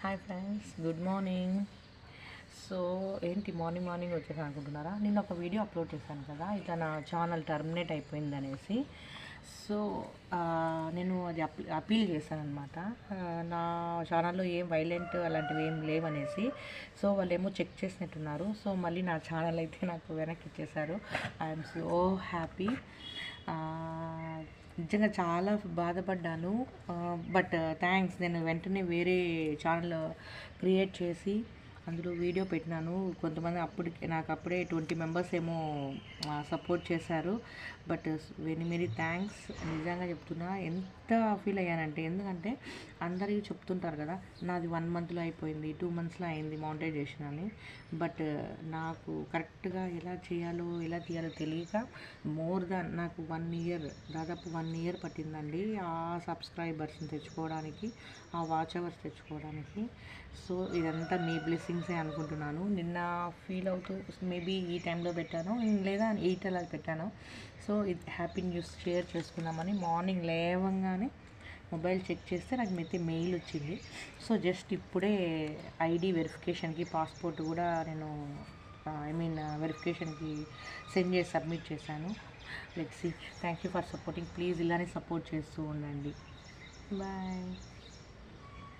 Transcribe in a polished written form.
Hi friends, good morning. So ఏంటి morning morning వచ్చేసాను అనుకుంటున్నారా? నేను ఒక వీడియో అప్లోడ్ చేశాను కదా, ఇట్లా నా ఛానల్ టర్మినేట్ అయిపోయింది అనేసి. సో నేను అది అపీల్ చేశాను అనమాట. నా ఛానల్లో ఏం వైలెంట్ అలాంటివి ఏం లేవనేసి. సో వాళ్ళు ఏమో చెక్ చేసినట్టున్నారు. సో మళ్ళీ నా ఛానల్ అయితే నాకు వెనక్కి ఇచ్చేశారు. I'm so happy. నిజంగా చాలా బాధపడ్డాను. బట్ థ్యాంక్స్, నేను వెంటనే వేరే ఛానల్ క్రియేట్ చేసి అందులో వీడియో పెట్టినాను. కొంతమంది నాకు అప్పుడే 20 మెంబర్స్ ఏమో సపోర్ట్ చేశారు. But very very thanks. నిజంగా చెప్తున్నా, ఎంత ఫీల్ అయ్యానంటే, ఎందుకంటే అందరికీ చెప్తుంటారు కదా, నాది 1 మంత్లో అయిపోయింది, 2 మంత్స్లో అయింది మానిటైజేషన్ అని. బట్ నాకు కరెక్ట్గా ఎలా తీయాలో తెలియక మోర్ దాన్ నాకు 1 ఇయర్, దాదాపు 1 ఇయర్ పట్టిందండి ఆ సబ్స్క్రైబర్స్ని తెచ్చుకోవడానికి, ఆ వాచ్ అవర్స్ తెచ్చుకోవడానికి. సో ఇదంతా మీ బ్లెస్సింగ్సే అనుకుంటున్నాను. నిన్న ఫీల్ అవుతూ మేబీ ఈ టైంలో పెట్టాను, లేదా 8 అలా పెట్టాను. సో ఇది హ్యాపీ న్యూస్ షేర్ చేసుకుందామని మార్నింగ్ లేవంగానే మొబైల్ చెక్ చేస్తే నాకు మెయిల్ వచ్చింది. సో జస్ట్ ఇప్పుడే ఐడి వెరిఫికేషన్కి, పాస్పోర్ట్ కూడా నేను వెరిఫికేషన్కి సెండ్ చేసి సబ్మిట్ చేశాను. Let's see. Thank you for supporting. Please ఇలానే సపోర్ట్ చేస్తూ ఉండండి. బాయ్.